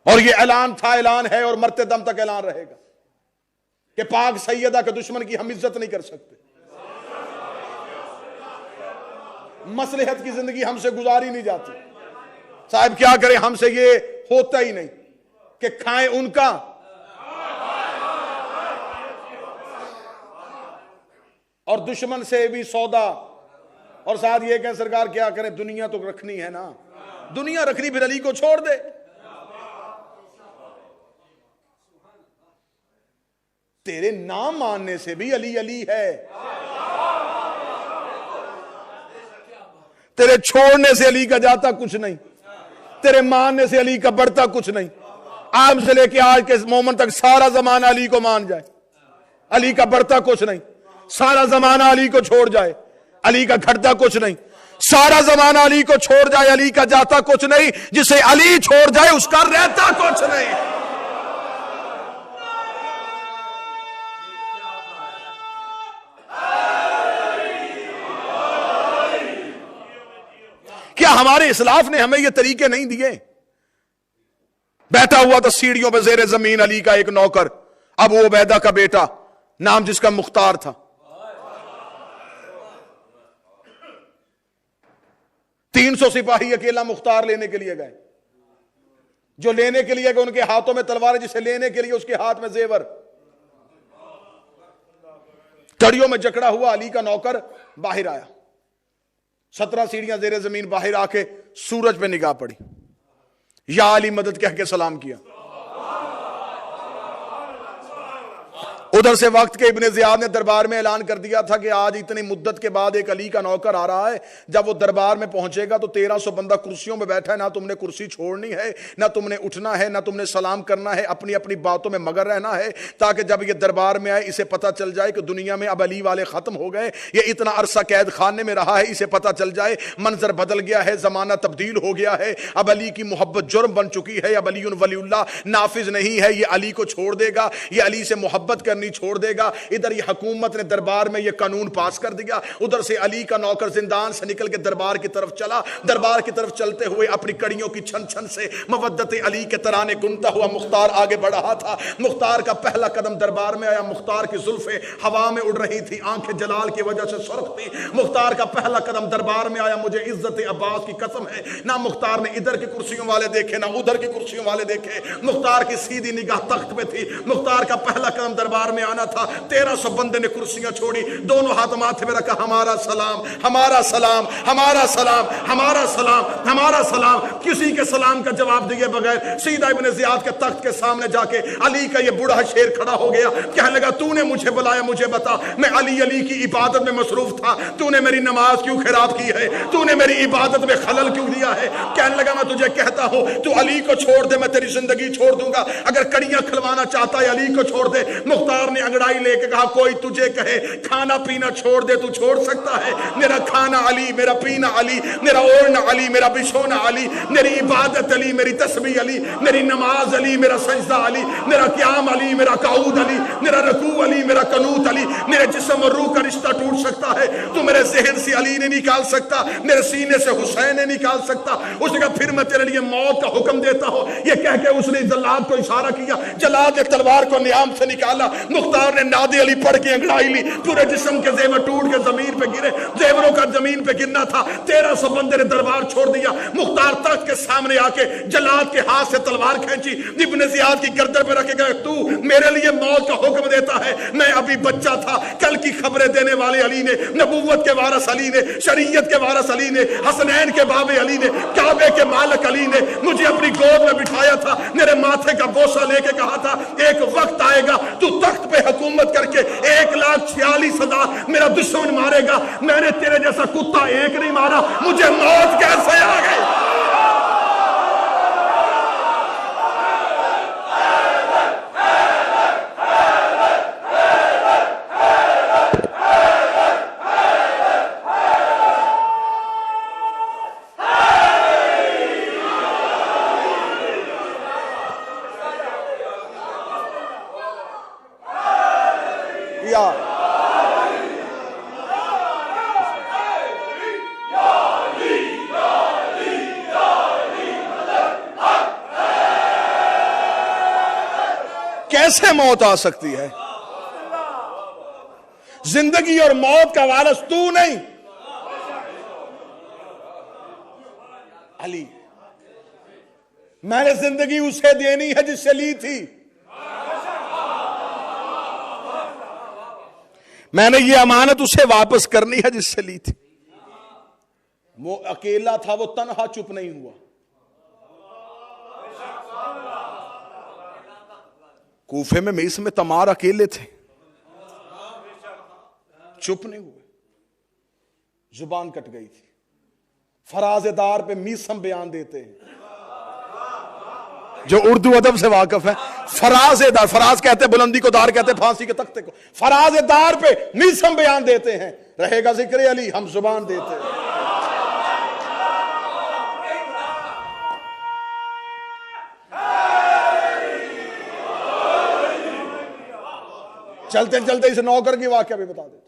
और ये ऐलान था, ऐलान है और मरते दम तक ऐलान रहेगा कि पाक सैयदा के दुश्मन की हम इज्जत नहीं कर सकते। मसलहत की जिंदगी हमसे गुजारी नहीं जाती। साहब क्या करें, हमसे ये होता ही नहीं कि खाएं उनका और दुश्मन से भी सौदा, और साथ ये कहें सरकार क्या करें, दुनिया तो रखनी है ना। दुनिया रखनी फिर अली को छोड़ दे। तेरे नाम मानने से भी अली अली है, तेरे छोड़ने से अली का जाता कुछ नहीं, तेरे मानने से अली का बढ़ता कुछ नहीं। आज से लेके आज के मोमेंट तक सारा जमाना अली को मान जाए, अली का बढ़ता कुछ नहीं, सारा जमाना अली को छोड़ जाए, अली का घटता कुछ नहीं, सारा जमाना अली को छोड़ जाए, अली का जाता कुछ नहीं, जिसे अली छोड़ जाए उसका रहता कुछ नहीं। क्या हमारे इस्लाफ ने हमें ये तरीके नहीं दिए? बैठा हुआ था सीढ़ियों पे जेरे जमीन अली का एक नौकर, अबू उबैदा का बेटा, नाम जिसका मुख्तार था। 300 सिपाही अकेला मुख्तार लेने के लिए गए। जो लेने के लिए गए उनके हाथों में तलवार, जिसे लेने के लिए उसके हाथ में जेवर। कड़ियों में जकड़ा हुआ अली का नौकर बाहर आया। 17 सीढ़ियां जेरे जमीन बाहर आके सूरज पे निगाह पड़ी, या अली मदद कह के सलाम किया। उधर से वक्त के इब्ने ज़ियाद ने दरबार में ऐलान कर दिया था कि आज इतनी मुद्दत के बाद एक अली का नौकर आ रहा है, जब वो दरबार में पहुंचेगा तो 1300 बंदा कुर्सियों में बैठा है, ना तुमने कुर्सी छोड़नी है, ना तुमने उठना है, ना तुमने सलाम करना है, अपनी अपनी बातों में मगर रहना है, ताकि जब ये दरबार में आए इसे पता चल जाए कि दुनिया में अब अली वाले खत्म हो गए, ये इतना अरसा कैद खाने में रहा है, इसे पता चल जाए मंजर बदल गया है, जमाना तब्दील हो गया है, अब अली की मोहब्बत जुर्म बन चुकी है, अब अली वलीउल्लाह नाफिज नहीं है, ये अली को छोड़ देगा, ये अली से मोहब्बत करनी छोड़ देगा। इधर ये हुकूमत ने दरबार में ये कानून पास कर दिया, उधर से अली का नौकर जिंदान से निकल के दरबार की तरफ चला। दरबार की तरफ चलते हुए अपनी कड़ियों की छन छन से मवद्दत अली के तराने गुनता हुआ मुख्तार आगे बढ़ रहा था। मुख्तार का पहला कदम दरबार में आया, मुख्तार की जुल्फे हवा में उड़ रही थी, आंखें जलाल की वजह से सुर्ख थी। मुख्तार का पहला कदम दरबार में आया, मुझे इज्जत अब्बास की कसम है, ना मुख्तार ने इधर की कुर्सियों वाले देखे, ना उधर की कुर्सियों वाले देखे। मुख्तार की सीधी निगाह तख्त पे थी। मुख्तार का पहला कदम दरबार में आना था। 1300 बंदे ने कुर्सियां छोड़ी, दोनों हाथ माथे में रखा, हमारा सलाम, हमारा सलाम, हमारा सलाम, हमारा सलाम, हमारा सलाम। किसी के सलाम का जवाब दिए बगैर सीधा इब्ने ज़ियाद के तख्त के सामने जाके अली का ये बूढ़ा शेर खड़ा हो गया। कहने लगा, तूने मुझे बुलाया, मुझे बता, मैं अली अली की इबादत में मसरूफ था, तूने मेरी नमाज क्यों खराब की है, तूने मेरी इबादत में खलल क्यों दिया है? कहने लगा, मैं तुझे कहता हूं तू अली को छोड़ दे, मैं तेरी जिंदगी छोड़ दूंगा। अगर कड़ियां खिलवाना चाहता है अली को छोड़ दे। मुख्तार ने अंगड़ाई लेके कहा, कोई तुझे कहे खाना पीना छोड़ दे, तू छोड़ सकता है? मेरा खाना अली, मेरा पीना अली, मेरा ओढ़ना अली, मेरा बिछोना अली, मेरी इबादत अली, मेरी तस्बीह अली, मेरी नमाज अली, मेरा सजदा अली, मेरा क़याम अली, मेरा कऊद अली, मेरा रकू अली, मेरा कनूत अली। मेरे जिस्म और रूह का रिश्ता टूट सकता है, तू मेरे ज़हन से अली ने निकाल सकता, मेरे सीने से हुसैन ने निकाल सकता। उसने कहा, फिर मैं तेरे लिए मौत का हुक्म देता हूं। ये कह के उसने जल्लाद को इशारा किया, जल्लाद ने तलवार को नियाम से निकाला। मुख्तार ने नादे अली पढ़ के अंगड़ाई ली, पूरे जिस्म के जेवर टूट के जमीन पे गिरे। जेवरों का जमीन पे गिरना था। 1300 बंदे ने दरबार छोड़ दिया। मुख्तार तख्त के सामने आके जल्लाद के हाथ से तलवार खींची, इब्ने ज़ियाद की गर्दन पे रखेगा, तू मेरे लिए मौत का हुक्म देता है? मैं अभी बच्चा था, कल की खबरें देने वाले अली ने, नबूवत के वारिस अली ने, शरीयत के वारिस अली ने, हसनैन के बाबे अली ने, काबे के मालिक अली ने मुझे अपनी गोद में बिठाया था, मेरे माथे का बोसा लेके कहा था, एक वक्त आएगा तू तख्त पे हुकूमत करके 1,46,000 मेरा दुश्मन मारेगा। मैंने तेरे जैसा कुत्ता एक नहीं मारा, मुझे मौत कैसे आ गई? कैसे मौत आ सकती है? जिंदगी और मौत का वारिस तू नहीं, अली। मैंने जिंदगी उसे देनी है जिससे ली थी। मैंने ये अमानत उसे वापस करनी है जिससे ली थी। वो अकेला था, वो तन्हा चुप नहीं हुआ। कूफे में मेस में तमार अकेले थे, चुप नहीं हुए। जुबान कट गई थी। फराजेदार पे मीसम बयान देते हैं, जो उर्दू अदब से वाकिफ है। फराजेदार, फराज कहते हैं बुलंदी को, दार कहते हैं फांसी के तख्ते को। फराजेदार पे मिसम बयान देते हैं, रहेगा जिक्र अली, हम जुबान देते हैं। चलते चलते इस नौकर की वाकया भी बता देते।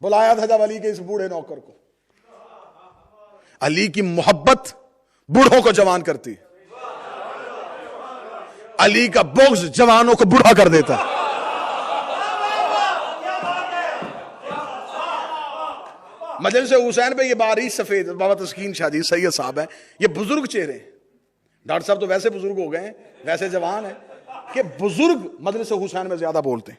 बुलाया था जब अली के इस बूढ़े नौकर को। अली की मोहब्बत बूढ़ों को जवान करती है, अली का बुग़्ज़ जवानों को बूढ़ा कर देता है। मजलिस हुसैन पे ये बारिश सफेद बाबा तस्कीन शाह जी सैयद साहब है, ये बुजुर्ग चेहरे हैं। डॉक्टर साहब तो वैसे बुजुर्ग हो गए हैं, वैसे जवान है कि बुजुर्ग मजलिस हुसैन में ज्यादा बोलते हैं।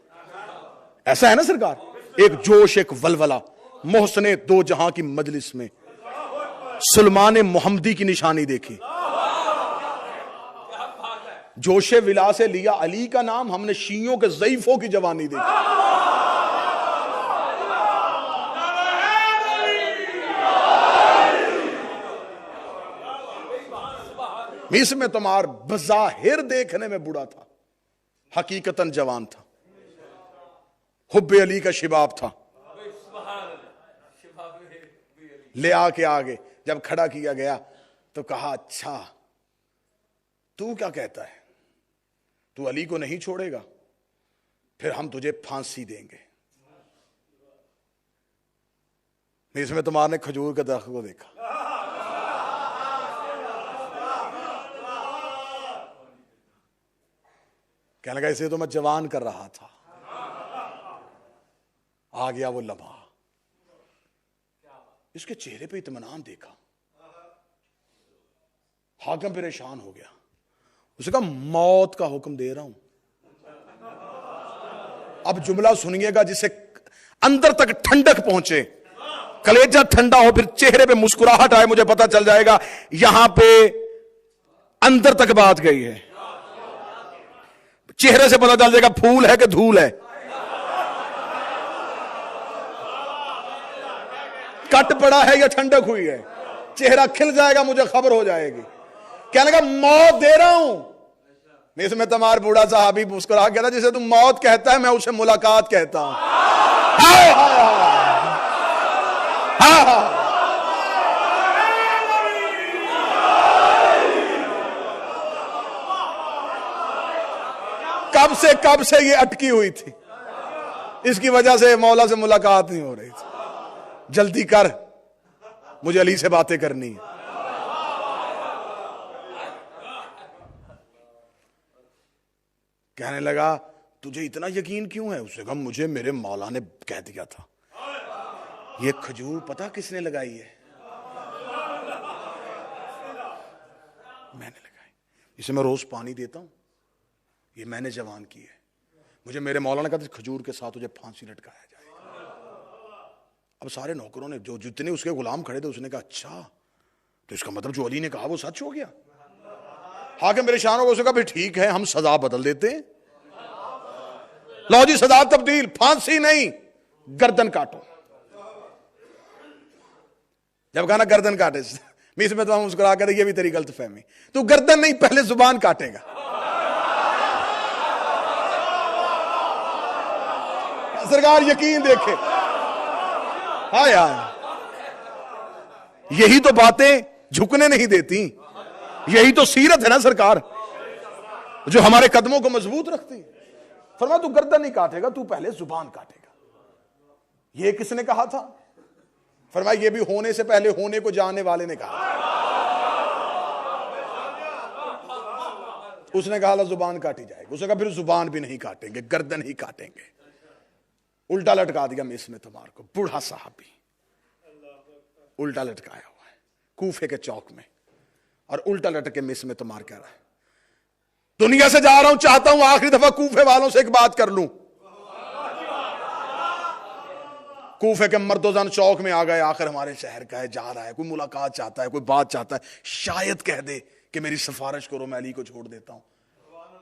ऐसा है ना सरकार, एक जोश, एक वलवला। मोहसने दो जहां की मजलिस में सुलमान मोहम्मदी की निशानी देखी। जोशे विला से लिया अली का नाम, हमने शियों के ज़ईफों की जवानी देखी। मिस में तुम्हार बज़ाहिर देखने में बुढ़ा था, हकीकतन जवान था। हुब्बे अली का शिबाब था। ले आके आगे जब खड़ा किया गया तो कहा, अच्छा तू क्या कहता है, तू अली को नहीं छोड़ेगा, फिर हम तुझे फांसी देंगे। इसमें तुम्हारे खजूर के दरख्त को देखा, कहने लगा इसे तो मैं जवान कर रहा था। आ गया वो लम्हा, इसके चेहरे पे इत्मीनान देखा। हाकिम परेशान हो गया, उसे कहा मौत का हुक्म दे रहा हूं। अब जुमला सुनिएगा जिससे अंदर तक ठंडक पहुंचे, कलेजा ठंडा हो, फिर चेहरे पे मुस्कुराहट आए। मुझे पता चल जाएगा यहां पे अंदर तक बात गई है। चेहरे से पता चल जाएगा फूल है कि धूल है, कट पड़ा है या ठंडक हुई है। चेहरा खिल जाएगा, मुझे खबर हो जाएगी। कहने लगा मौत दे रहा हूं। इसमें तुम्हारा बूढ़ा साहबी मुस्कुरा गया था, जिसे तुम मौत कहता है मैं उसे मुलाकात कहता हूं। हाय हाय हाय, कब से ये अटकी हुई थी, इसकी वजह से मौला से मुलाकात नहीं हो रही थी। जल्दी कर, मुझे अली से बातें करनी है। कहने लगा तुझे इतना यकीन क्यों है? उसने कहा मुझे मेरे मौला ने कह दिया था। ये खजूर पता किसने लगाई है? मैंने लगाई। इसे मैं रोज पानी देता हूं, ये मैंने जवान की है। मुझे मेरे मौला ने कहा खजूर के साथ तुझे फांसी लटकाया जाए। अब सारे नौकरों ने, जो जितने उसके गुलाम खड़े थे, उसने कहा अच्छा तो इसका मतलब जो अली ने कहा वो सच हो गया। हाकिम परेशान हो गया, उसने कहा ठीक है हम सजा बदल देते हैं। लो जी सजा तब्दील, फांसी नहीं गर्दन काटो। जब कहा ना गर्दन काटे, मिस में तो हम मुस्कुरा कर, ये भी तेरी गलत फहमी, तू गर्दन नहीं पहले जुबान काटेगा। सरकार यकीन देखे। हाँ यार, यही तो बातें झुकने नहीं देती, यही तो सीरत है ना सरकार, जो हमारे कदमों को मजबूत रखती है। फरमाया तू गर्दन नहीं काटेगा, तू पहले जुबान काटेगा। ये किसने कहा था? फरमाया ये भी होने से पहले होने को जानने वाले ने कहा। उसने कहा जुबान काटी जाएगी। उसने कहा फिर जुबान भी नहीं काटेंगे, गर्दन ही काटेंगे। उल्टा लटका दिया मिस में तुम्हार को। बूढ़ा साहबी उल्टा लटकाया हुआ है कूफे के चौक में, और उल्टा लटक के मिस में तुम्हार कह रहा है दुनिया से जा रहा हूं, चाहता हूं आखिरी दफा कूफे वालों से एक बात कर लूं। कूफे के मर्दोजन चौक में आ गए, आखिर हमारे शहर का है, जा रहा है, कोई मुलाकात चाहता है, कोई बात चाहता है। शायद कह दे कि मेरी सिफारिश करो, मैं अली को छोड़ देता हूं।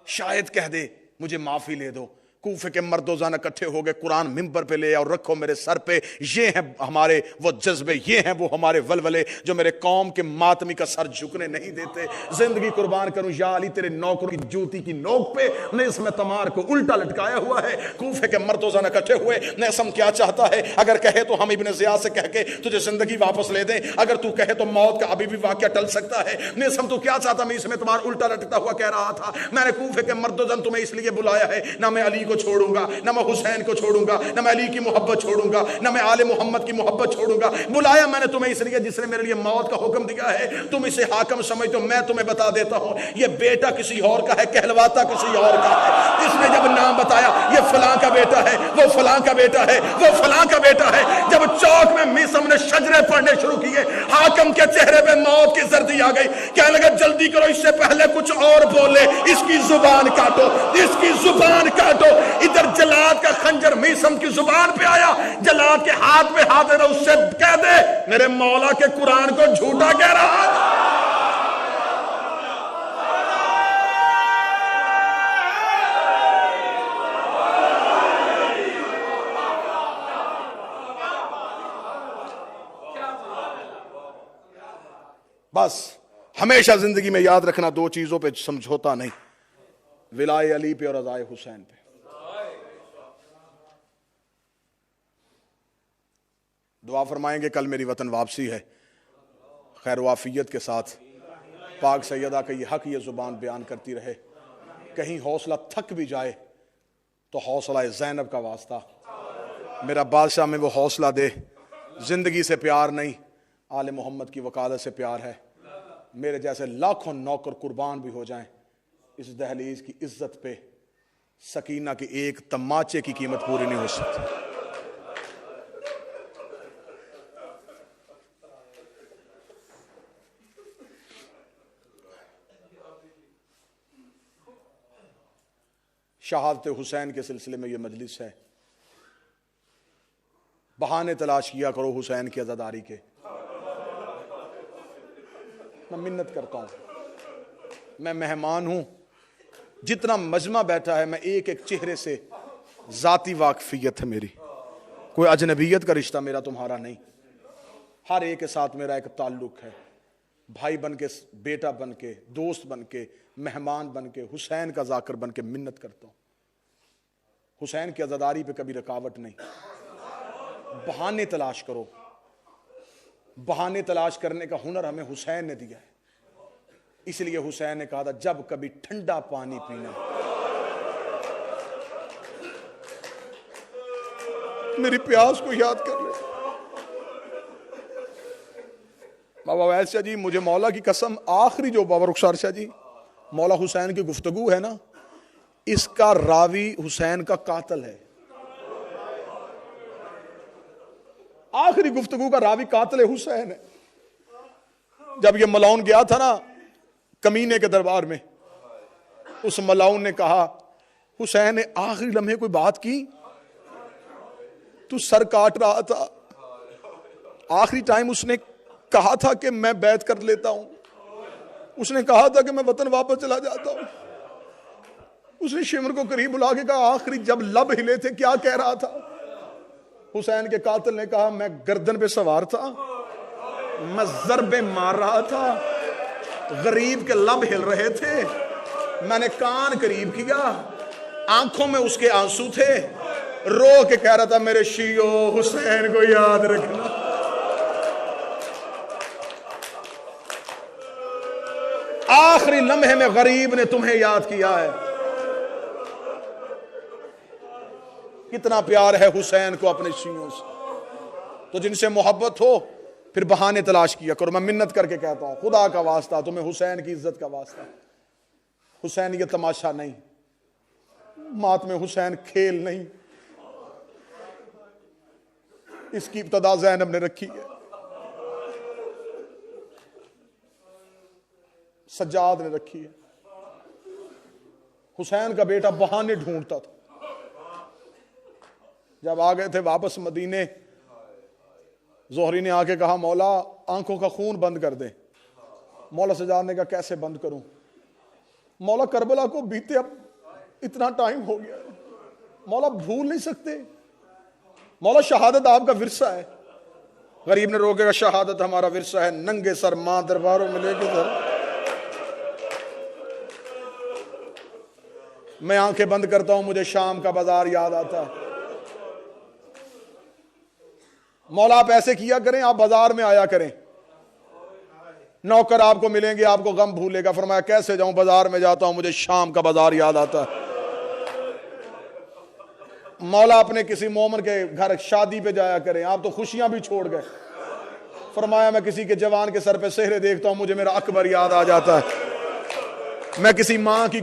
शायद कह दे मुझे माफी ले दो। कूफे के मर्दोजान इकट्ठे हो गए, कुरान मिंबर पे ले और रखो मेरे सर पे। ये हैं हमारे वो जज्बे, ये हैं वो हमारे वलवले जो मेरे कौम के मातमी का सर झुकने नहीं देते। जिंदगी कुर्बान करूं या अली तेरे नौकर की जूती की नोक पे ने इसमें तमार को उल्टा लटकाया हुआ है। कूफे के मर्दोजान इकट्ठे हुए, नेसम क्या चाहता है? अगर कहे तो हम इब्ने ज़ियाद से कह के तुझे जिंदगी वापस ले दें, अगर तू कहे तो मौत का अभी भी वाकया टल सकता है। नेसम तू क्या चाहता? मैं इसमें तुम्हारा उल्टा लटकता हुआ कह रहा था, मैंने कूफे के मर्दोजान तुम्हें इसलिए बुलाया है, ना मैं अली को छोड़ूंगा, ना मैं हुसैन को छोड़ूंगा, ना मैं अली की मोहब्बत छोड़ूंगा, ना मैं आले मोहम्मद की मोहब्बत छोड़ूंगा। बुलाया मैंने तुम्हें इसलिए जिसने मेरे लिए मौत का हुक्म दिया है। तुम इसे हाकम समझते हो, मैं तुम्हें बता देता हूं ये बेटा किसी और का है, कहलवाता किसी और का है। इसने जब नाम बताया ये फलां का बेटा है, वो फलां का बेटा है, वो फलां का बेटा है। जब चौक में मीसम ने शजरे पढ़ने शुरू किए, हाकम के चेहरे पे मौत की जर्दी आ गई। कहने लगा जल्दी करो, इससे पहले कुछ और बोले, इसकी जुबान काटो, इसकी जुबान काटो। इधर जलाद का खंजर मीसम की जुबान पे आया, जलाद के हाथ में हाथ दे, उससे कह दे मेरे मौला के कुरान को झूठा कह रहा है। बस हमेशा जिंदगी में याद रखना, दो चीजों पे समझौता नहीं, विलाए अली पे और रज़ाए हुसैन पे। दुआ फरमाएंगे, कल मेरी वतन वापसी है, खैर वाफियत के साथ। पाक सैयदा का ये हक ये जुबान बयान करती रहे, कहीं हौसला थक भी जाए तो हौसला ज़ैनब का वास्ता, मेरा बादशाह में वो हौसला दे। जिंदगी से प्यार नहीं, आले मोहम्मद की वकालत से प्यार है। मेरे जैसे लाखों नौकर कुर्बान भी हो जाएं, इस दहलीज की इज्जत पे सकीना की एक तमाचे की कीमत पूरी नहीं हो सकती। शहादत हुसैन के सिलसिले में यह मजलिस है। बहाने तलाश किया करो हुसैन की आज़ादारी के। मैं मिन्नत करता हूं, मैं मेहमान हूं, जितना मजमा बैठा है मैं एक एक चेहरे से जाती वाकफियत है मेरी, कोई अजनबियत का रिश्ता मेरा तुम्हारा नहीं। हर एक के साथ मेरा एक ताल्लुक है, भाई बन के, बेटा बन के, दोस्त बन के, मेहमान बन के, हुसैन का जाकर बन के मिन्नत करता हूं। हुसैन की आज़ादारी पे कभी रुकावट नहीं। बहाने तलाश करो, बहाने तलाश करने का हुनर हमें हुसैन ने दिया है। इसलिए हुसैन ने कहा था जब कभी ठंडा पानी पीना, मेरी प्यास को याद कर ले। बाबा वैद शाह जी, मुझे मौला की कसम, आखिरी जो बाबा रुखसार शाह जी मौला हुसैन की गुफ्तगू है ना, इसका रावी हुसैन का कातिल है। आखिरी गुफ्तगू का रावी कातिल हुसैन है। जब ये मलाउन गया था ना कमीने के दरबार में, उस मलाउन ने कहा, हुसैन ने आखिरी लम्हे कोई बात की, तू सर काट रहा था, आखिरी टाइम उसने कहा था कि मैं बैत कर लेता हूं, उसने कहा था कि मैं वतन वापस चला जाता हूं। उसने शिमर को करीब बुला के कहा, आखिरी जब लब हिले थे क्या कह रहा था? हुसैन के कातिल ने कहा, मैं गर्दन पे सवार था, मैं ज़रबे मार रहा था, गरीब के लब हिल रहे थे, मैंने कान करीब किया, आंखों में उसके आंसू थे, रो के कह रहा था मेरे शियो हुसैन को याद रखना। आखिरी लम्हे में गरीब ने तुम्हें याद किया है। कितना प्यार है हुसैन को अपने शियों से। तो जिनसे मोहब्बत हो फिर बहाने तलाश किया करो। मैं मिन्नत करके कहता हूं, खुदा का वास्ता, तुम्हें हुसैन की इज्जत का वास्ता, हुसैन ये तमाशा नहीं, मातमे हुसैन खेल नहीं, इसकी इब्तदा ज़ैनब ने रखी है, सज्जाद ने रखी है। हुसैन का बेटा बहाने ढूंढता था। जब आ गए थे वापस मदीने, जोहरी ने आके कहा, मौला आंखों का खून बंद कर दे। मौला सज्जाद ने कहा, कैसे बंद करूं? मौला, करबला को बीते अब इतना टाइम हो गया, मौला भूल नहीं सकते। मौला शहादत आपका विरसा है। गरीब ने रोकेगा शहादत हमारा विरसा है, नंगे सर मां दरबारों में लेके सर। मैं आंखें बंद करता हूं, मुझे शाम का बाजार याद आता है। मौला आप ऐसे किया करें, आप बाजार में आया करें, नौकर आपको मिलेंगे, आपको गम भूलेगा। फरमाया कैसे जाऊं, बाजार में जाता हूं, मुझे शाम का बाजार याद आता है। मौला अपने किसी मोमन के घर शादी पे जाया करें, आप तो खुशियां भी छोड़ गए। फरमाया मैं किसी के जवान के सर पे सेहरे देखता हूं, मुझे मेरा अकबर याद आ जाता है। मैं किसी मां की